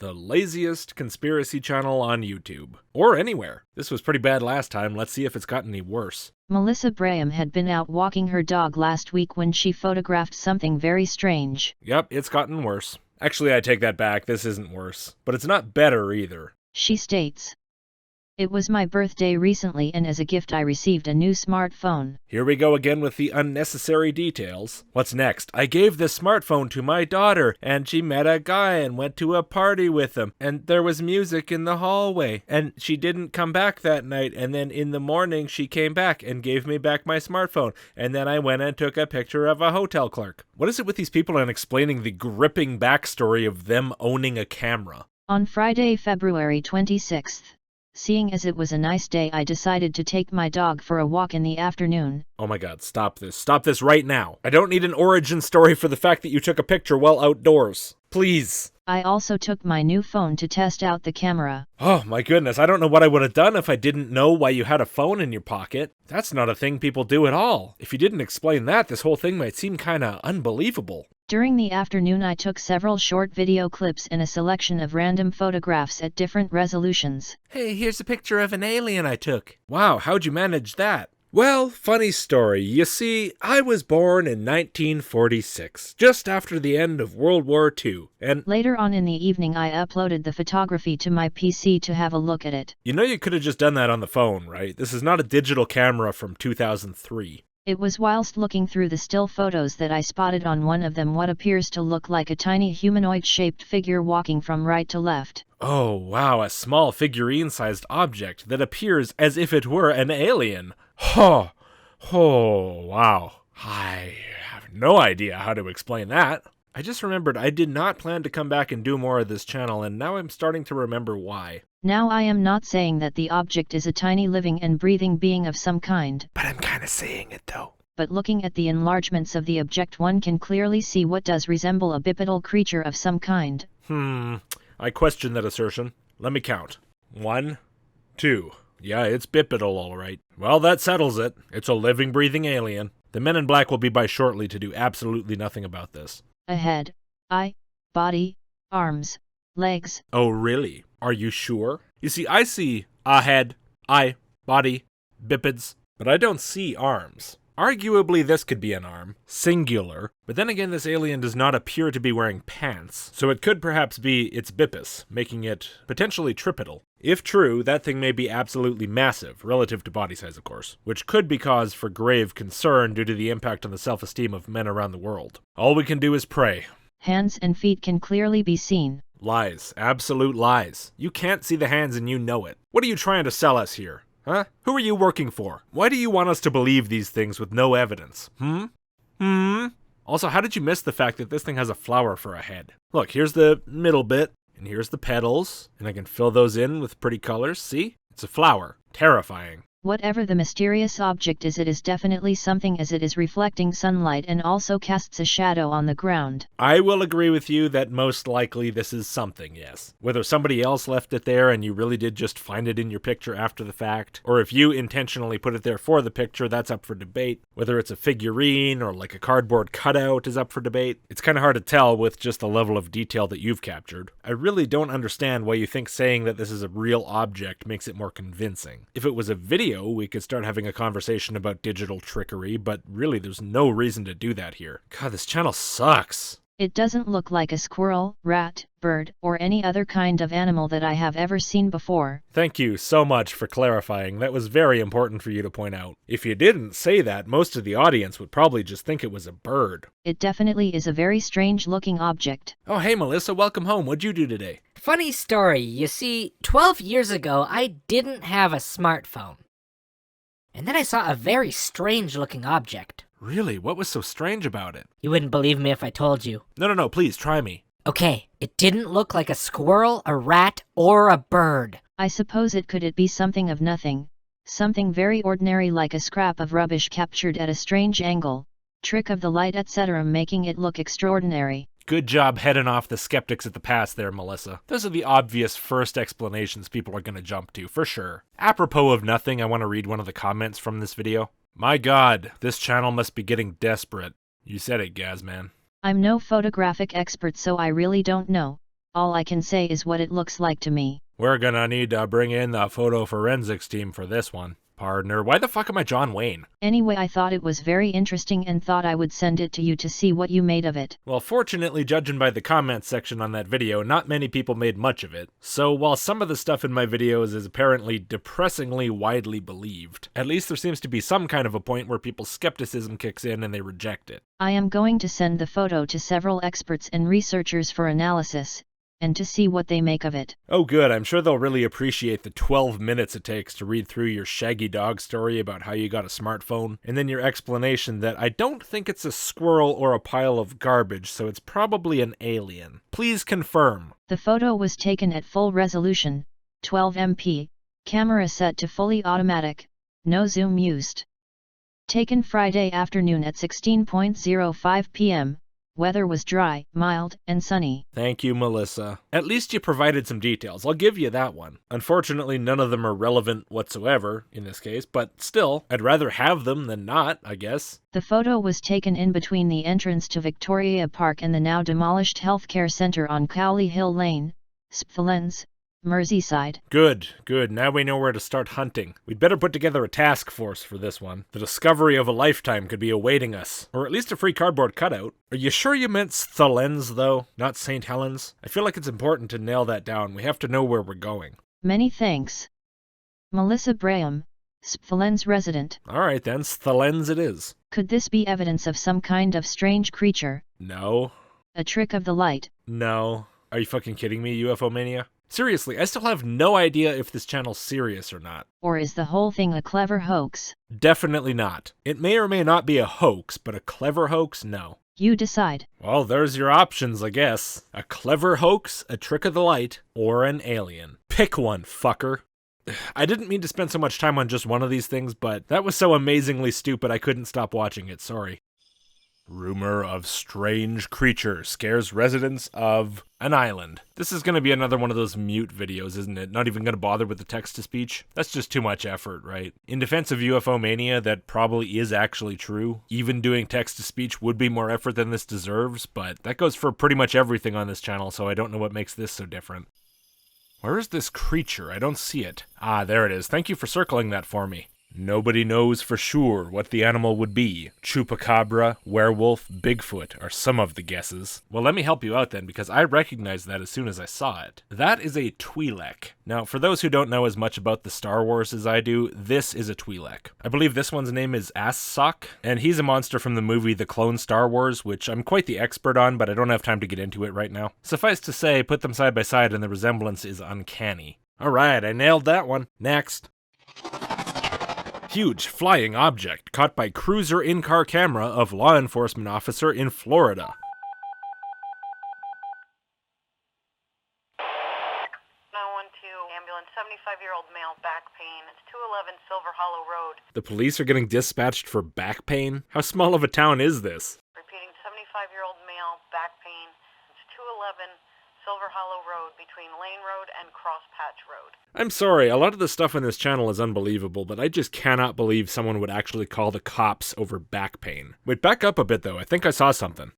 the laziest conspiracy channel on YouTube. Or anywhere. This was pretty bad last time, let's see if it's gotten any worse. Melissa Braham had been out walking her dog last week when she photographed something very strange. Yep, it's gotten worse. Actually, I take that back, this isn't worse. But it's not better either. She states, "It was my birthday recently and as a gift I received a new smartphone." Here we go again with the unnecessary details. What's next? "I gave this smartphone to my daughter, and she met a guy and went to a party with him, and there was music in the hallway, and she didn't come back that night, and then in the morning she came back and gave me back my smartphone, and then I went and took a picture of a hotel clerk." What is it with these people and explaining the gripping backstory of them owning a camera? On Friday, February 26th. Seeing as it was a nice day, I decided to take my dog for a walk in the afternoon. Oh my god, stop this. Stop this right now. I don't need an origin story for the fact that you took a picture while outdoors. Please. I also took my new phone to test out the camera. Oh my goodness, I don't know what I would have done if I didn't know why you had a phone in your pocket. That's not a thing people do at all. If you didn't explain that, this whole thing might seem kinda unbelievable. During the afternoon I took several short video clips and a selection of random photographs at different resolutions. Hey, here's a picture of an alien I took. Wow, how'd you manage that? Well, funny story. You see, I was born in 1946, just after the end of World War II, and later on in the evening I uploaded the photography to my PC to have a look at it. You know you could have just done that on the phone, right? This is not a digital camera from 2003. It was whilst looking through the still photos that I spotted on one of them what appears to look like a tiny humanoid-shaped figure walking from right to left. Oh, wow, a small figurine-sized object that appears as if it were an alien. Oh, wow. I have no idea how to explain that. I just remembered I did not plan to come back and do more of this channel, and now I'm starting to remember why. Now I am not saying that the object is a tiny living and breathing being of some kind. But I'm kinda saying it though. But looking at the enlargements of the object one can clearly see what does resemble a bipedal creature of some kind. I question that assertion. Let me count. 1, 2. Yeah, it's bipedal all right. Well, that settles it. It's a living, breathing alien. The men in black will be by shortly to do absolutely nothing about this. A head, eye, body, arms, legs. Oh, really? Are you sure? You see, I see a head, eye, body, bipeds, but I don't see arms. Arguably, this could be an arm, singular, but then again, this alien does not appear to be wearing pants, so it could perhaps be its bipus, making it potentially tripedal. If true, that thing may be absolutely massive, relative to body size, of course, which could be cause for grave concern due to the impact on the self-esteem of men around the world. All we can do is pray. Hands and feet can clearly be seen. Lies. Absolute lies. You can't see the hands and you know it. What are you trying to sell us here? Huh? Who are you working for? Why do you want us to believe these things with no evidence? Also, how did you miss the fact that this thing has a flower for a head? Look, here's the middle bit, and here's the petals, and I can fill those in with pretty colors. See? It's a flower. Terrifying. Whatever the mysterious object is, it is definitely something as it is reflecting sunlight and also casts a shadow on the ground. I will agree with you that most likely this is something, yes. Whether somebody else left it there and you really did just find it in your picture after the fact, or if you intentionally put it there for the picture, that's up for debate. Whether it's a figurine or like a cardboard cutout is up for debate. It's kind of hard to tell with just the level of detail that you've captured. I really don't understand why you think saying that this is a real object makes it more convincing. If it was a video, we could start having a conversation about digital trickery, but really there's no reason to do that here. God, this channel sucks. It doesn't look like a squirrel, rat, bird, or any other kind of animal that I have ever seen before. Thank you so much for clarifying. That was very important for you to point out. If you didn't say that, most of the audience would probably just think it was a bird. It definitely is a very strange looking object. Oh, hey Melissa, welcome home. What'd you do today? Funny story. You see, 12 years ago, I didn't have a smartphone. And then I saw a very strange-looking object. Really? What was so strange about it? You wouldn't believe me if I told you. No, please, try me. Okay, it didn't look like a squirrel, a rat, or a bird. I suppose it be something of nothing. Something very ordinary like a scrap of rubbish captured at a strange angle, trick of the light, etc., making it look extraordinary. Good job heading off the skeptics at the past there, Melissa. Those are the obvious first explanations people are going to jump to, for sure. Apropos of nothing, I want to read one of the comments from this video. My god, this channel must be getting desperate. You said it, Gazman. I'm no photographic expert, so I really don't know. All I can say is what it looks like to me. We're gonna need to bring in the photo forensics team for this one. Partner, why the fuck am I John Wayne? Anyway, I thought it was very interesting and thought I would send it to you to see what you made of it. Well, fortunately, judging by the comments section on that video, not many people made much of it. So while some of the stuff in my videos is apparently depressingly widely believed, at least there seems to be some kind of a point where people's skepticism kicks in and they reject it. I am going to send the photo to several experts and researchers for analysis, and to see what they make of it. Oh good, I'm sure they'll really appreciate the 12 minutes it takes to read through your shaggy dog story about how you got a smartphone, and then your explanation that I don't think it's a squirrel or a pile of garbage, so it's probably an alien. Please confirm. The photo was taken at full resolution, 12 MP, camera set to fully automatic, no zoom used. Taken Friday afternoon at 16:05 p.m. Weather was dry, mild, and sunny. Thank you, Melissa. At least you provided some details. I'll give you that one. Unfortunately, none of them are relevant whatsoever in this case, but still, I'd rather have them than not, I guess. The photo was taken in between the entrance to Victoria Park and the now demolished healthcare centre on Cowley Hill Lane, Spthulens, Merseyside. Good, good. Now we know where to start hunting. We'd better put together a task force for this one. The discovery of a lifetime could be awaiting us. Or at least a free cardboard cutout. Are you sure you meant Spthulens, though? Not St. Helens? I feel like it's important to nail that down. We have to know where we're going. Many thanks. Melissa Braham, Spthulens resident. Alright then, Spthulens it is. Could this be evidence of some kind of strange creature? No. A trick of the light? No. Are you fucking kidding me, UFO Mania? Seriously, I still have no idea if this channel's serious or not. Or is the whole thing a clever hoax? Definitely not. It may or may not be a hoax, but a clever hoax, no. You decide. Well, there's your options, I guess. A clever hoax, a trick of the light, or an alien. Pick one, fucker. I didn't mean to spend so much time on just one of these things, but that was so amazingly stupid I couldn't stop watching it, sorry. Rumor of strange creature scares residents of an island. This is going to be another one of those mute videos, isn't it? Not even going to bother with the text-to-speech? That's just too much effort, right? In defense of UFO Mania, that probably is actually true. Even doing text-to-speech would be more effort than this deserves, but that goes for pretty much everything on this channel, so I don't know what makes this so different. Where is this creature? I don't see it. Ah, there it is. Thank you for circling that for me. Nobody knows for sure what the animal would be. Chupacabra, werewolf, Bigfoot are some of the guesses. Well, let me help you out then, because I recognized that as soon as I saw it. That is a Twi'lek. Now, for those who don't know as much about the Star Wars as I do, this is a Twi'lek. I believe this one's name is Assok, and he's a monster from the movie The Clone Star Wars, which I'm quite the expert on, but I don't have time to get into it right now. Suffice to say, put them side by side and the resemblance is uncanny. Alright, I nailed that one. Next. Huge flying object caught by cruiser in-car camera of law enforcement officer in Florida. 912 ambulance, 75-year-old male, back pain. It's 211 Silver Hollow Road. The police are getting dispatched for back pain? How small of a town is this? Repeating, 75-year-old male, back pain. It's 211 Silver Hollow Road between Lane Road and Cross Patch Road. I'm sorry, a lot of the stuff on this channel is unbelievable, but I just cannot believe someone would actually call the cops over back pain. Wait, back up a bit though, I think I saw something.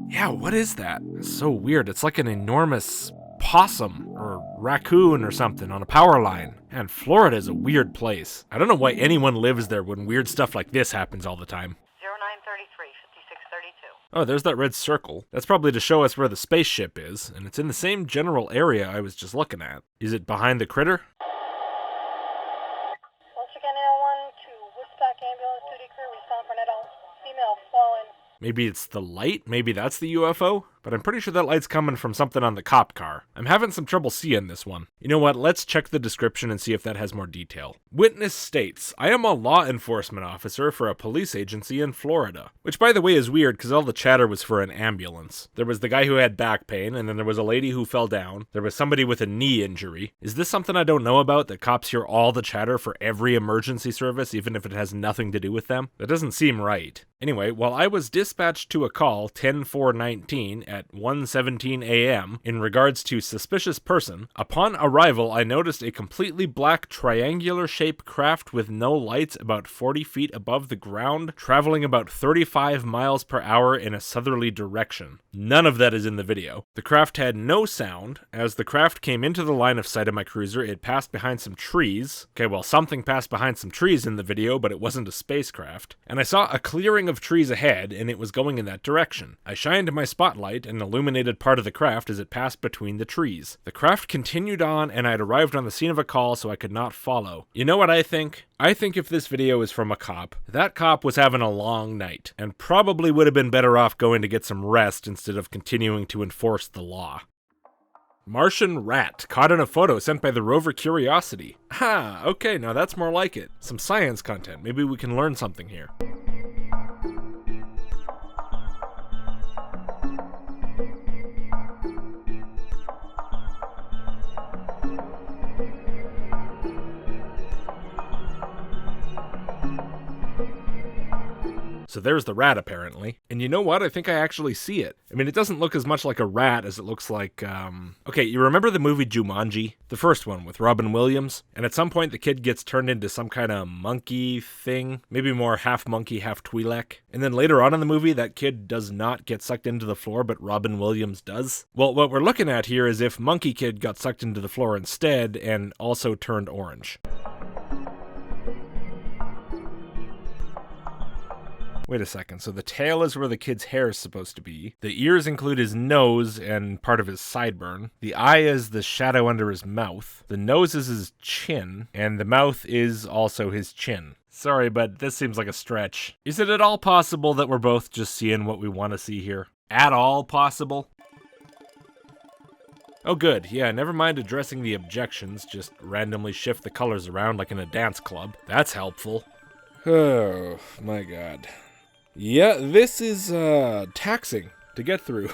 Yeah, what is that? It's so weird, it's like an enormous possum or raccoon or something on a power line. And Florida is a weird place. I don't know why anyone lives there when weird stuff like this happens all the time. 0933 5632. Oh, there's that red circle. That's probably to show us where the spaceship is, and it's in the same general area I was just looking at. Is it behind the critter? Once again, L1 to Woodstock Ambulance Duty Crew, respond for an adult female fallen. Maybe it's the light? Maybe that's the UFO? But I'm pretty sure that light's coming from something on the cop car. I'm having some trouble seeing this one. You know what, let's check the description and see if that has more detail. Witness states, I am a law enforcement officer for a police agency in Florida. Which by the way is weird because all the chatter was for an ambulance. There was the guy who had back pain, and then there was a lady who fell down. There was somebody with a knee injury. Is this something I don't know about, that cops hear all the chatter for every emergency service even if it has nothing to do with them? That doesn't seem right. Anyway, while I was dispatched to a call 10-4-19 at 1:17 a.m. in regards to suspicious person. Upon arrival, I noticed a completely black triangular-shaped craft with no lights about 40 feet above the ground, traveling about 35 miles per hour in a southerly direction. None of that is in the video. The craft had no sound. As the craft came into the line of sight of my cruiser, it passed behind some trees. Okay, well, something passed behind some trees in the video, but it wasn't a spacecraft. And I saw a clearing of trees ahead, and it was going in that direction. I shined my spotlight and illuminated part of the craft as it passed between the trees. The craft continued on, and I had arrived on the scene of a call, so I could not follow. You know what I think? I think if this video is from a cop, that cop was having a long night, and probably would have been better off going to get some rest instead of continuing to enforce the law. Martian rat caught in a photo sent by the rover Curiosity. Ha, okay, now that's more like it. Some science content, maybe we can learn something here. So there's the rat, apparently. And you know what? I think I actually see it. I mean, it doesn't look as much like a rat as it looks like, Okay, you remember the movie Jumanji? The first one with Robin Williams? And at some point, the kid gets turned into some kind of monkey thing. Maybe more half monkey, half Twi'lek. And then later on in the movie, that kid does not get sucked into the floor, but Robin Williams does. Well, what we're looking at here is if Monkey Kid got sucked into the floor instead and also turned orange. Wait a second, so the tail is where the kid's hair is supposed to be. The ears include his nose and part of his sideburn. The eye is the shadow under his mouth. The nose is his chin, and the mouth is also his chin. Sorry, but this seems like a stretch. Is it at all possible that we're both just seeing what we want to see here? At all possible? Oh good, yeah, never mind addressing the objections, just randomly shift the colors around like in a dance club. That's helpful. Oh, my god. Yeah, this is, taxing to get through.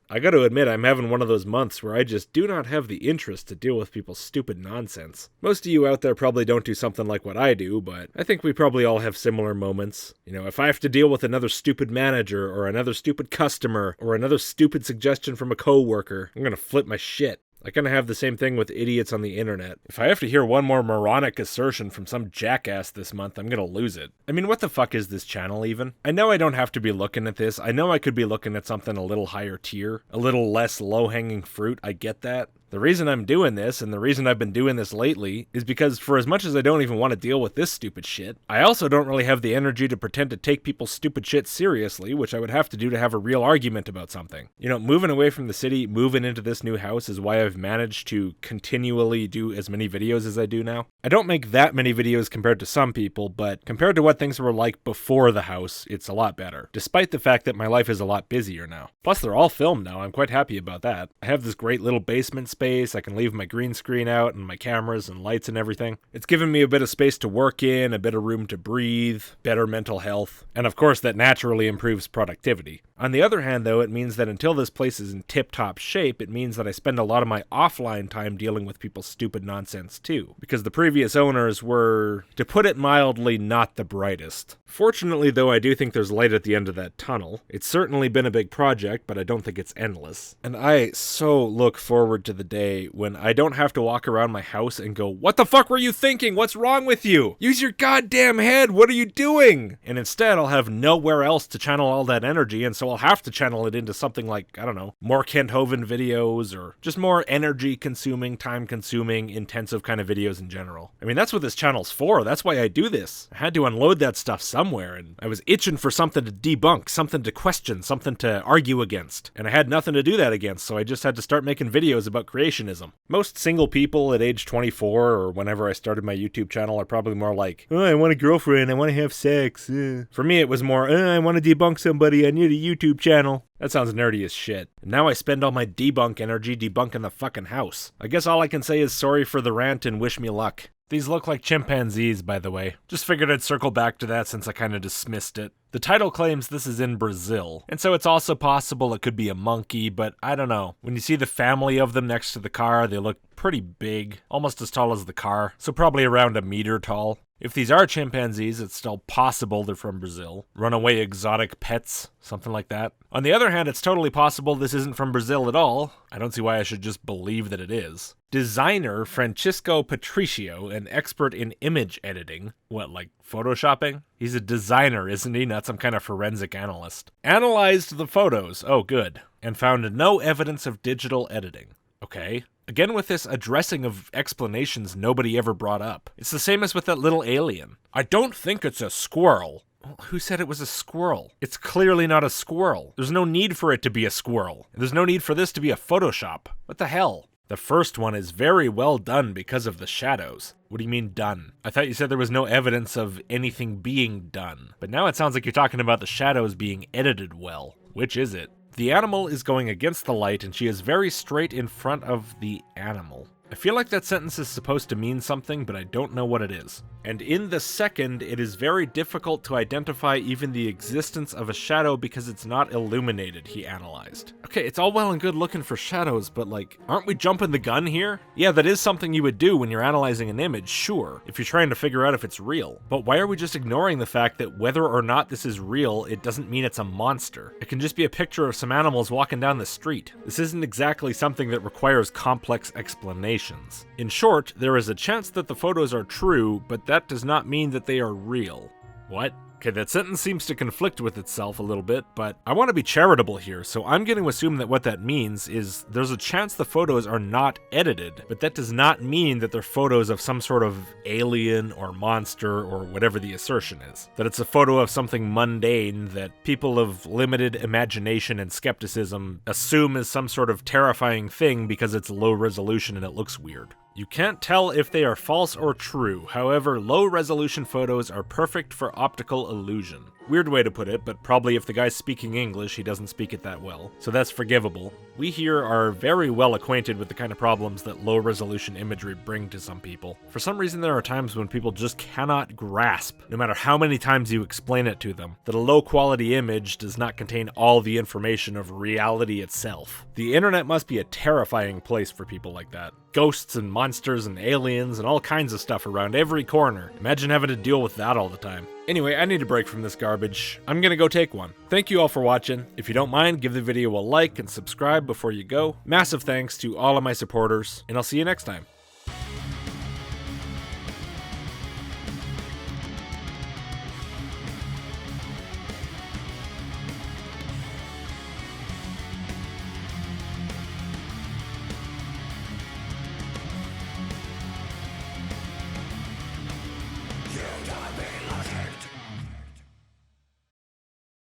I gotta admit, I'm having one of those months where I just do not have the interest to deal with people's stupid nonsense. Most of you out there probably don't do something like what I do, but I think we probably all have similar moments. You know, if I have to deal with another stupid manager, or another stupid customer, or another stupid suggestion from a coworker, I'm gonna flip my shit. I kind of have the same thing with idiots on the internet. If I have to hear one more moronic assertion from some jackass this month, I'm gonna lose it. I mean, what the fuck is this channel even? I know I don't have to be looking at this. I know I could be looking at something a little higher tier, a little less low-hanging fruit. I get that. The reason I'm doing this, and the reason I've been doing this lately, is because for as much as I don't even want to deal with this stupid shit, I also don't really have the energy to pretend to take people's stupid shit seriously, which I would have to do to have a real argument about something. You know, moving away from the city, moving into this new house is why I've managed to continually do as many videos as I do now. I don't make that many videos compared to some people, but compared to what things were like before the house, it's a lot better, despite the fact that my life is a lot busier now. Plus, they're all filmed now. I'm quite happy about that. I have this great little basement space. I can leave my green screen out and my cameras and lights and everything. It's given me a bit of space to work in, a bit of room to breathe, better mental health, and of course that naturally improves productivity. On the other hand, though, it means that until this place is in tip-top shape, it means that I spend a lot of my offline time dealing with people's stupid nonsense too, because the previous owners were, to put it mildly, not the brightest. Fortunately, though, I do think there's light at the end of that tunnel. It's certainly been a big project, but I don't think it's endless. And I so look forward to the day when I don't have to walk around my house and go, "What the fuck were you thinking? What's wrong with you? Use your goddamn head! What are you doing?" And instead, I'll have nowhere else to channel all that energy, and so I'll have to channel it into something like, I don't know, more Kent Hovind videos, or just more energy-consuming, time-consuming, intensive kind of videos in general. I mean, that's what this channel's for. That's why I do this. I had to unload that stuff somewhere, and I was itching for something to debunk, something to question, something to argue against. And I had nothing to do that against, so I just had to start making videos about creationism. Most single people at age 24, or whenever I started my YouTube channel, are probably more like, "Oh, I want a girlfriend, I want to have sex." For me, it was more, "I want to debunk somebody, I need a YouTube channel." That sounds nerdy as shit. And now I spend all my debunk energy debunking the fucking house. I guess all I can say is sorry for the rant and wish me luck. These look like chimpanzees, by the way. Just figured I'd circle back to that since I kind of dismissed it. The title claims this is in Brazil, and so it's also possible it could be a monkey, but I don't know. When you see the family of them next to the car, they look pretty big, almost as tall as the car, so probably around a meter tall. If these are chimpanzees, it's still possible they're from Brazil. Runaway exotic pets, something like that. On the other hand, it's totally possible this isn't from Brazil at all. I don't see why I should just believe that it is. Designer Francisco Patricio, an expert in image editing, what, like photoshopping? He's a designer, isn't he? Not some kind of forensic analyst. Analyzed the photos, oh good, and found no evidence of digital editing. Okay. Again with this addressing of explanations nobody ever brought up. It's the same as with that little alien. I don't think it's a squirrel. Well, who said it was a squirrel? It's clearly not a squirrel. There's no need for it to be a squirrel. There's no need for this to be a Photoshop. What the hell? The first one is very well done because of the shadows. What do you mean done? I thought you said there was no evidence of anything being done. But now it sounds like you're talking about the shadows being edited well. Which is it? The animal is going against the light and she is very straight in front of the animal. I feel like that sentence is supposed to mean something, but I don't know what it is. And in the second, it is very difficult to identify even the existence of a shadow because it's not illuminated, he analyzed. Okay, it's all well and good looking for shadows, but like, aren't we jumping the gun here? Yeah, that is something you would do when you're analyzing an image, sure, if you're trying to figure out if it's real. But why are we just ignoring the fact that whether or not this is real, it doesn't mean it's a monster? It can just be a picture of some animals walking down the street. This isn't exactly something that requires complex explanations. In short, there is a chance that the photos are true, but that does not mean that they are real. What? Okay, that sentence seems to conflict with itself a little bit, but I want to be charitable here, so I'm going to assume that what that means is there's a chance the photos are not edited, but that does not mean that they're photos of some sort of alien or monster or whatever the assertion is. That it's a photo of something mundane that people of limited imagination and skepticism assume is some sort of terrifying thing because it's low resolution and it looks weird. You can't tell if they are false or true, however, low-resolution photos are perfect for optical illusion. Weird way to put it, but probably if the guy's speaking English, he doesn't speak it that well, so that's forgivable. We here are very well acquainted with the kind of problems that low-resolution imagery bring to some people. For some reason, there are times when people just cannot grasp, no matter how many times you explain it to them, that a low-quality image does not contain all the information of reality itself. The internet must be a terrifying place for people like that. Ghosts and monsters and aliens and all kinds of stuff around every corner. Imagine having to deal with that all the time. Anyway, I need a break from this garbage. I'm gonna go take one. Thank you all for watching. If you don't mind, give the video a like and subscribe before you go. Massive thanks to all of my supporters, and I'll see you next time.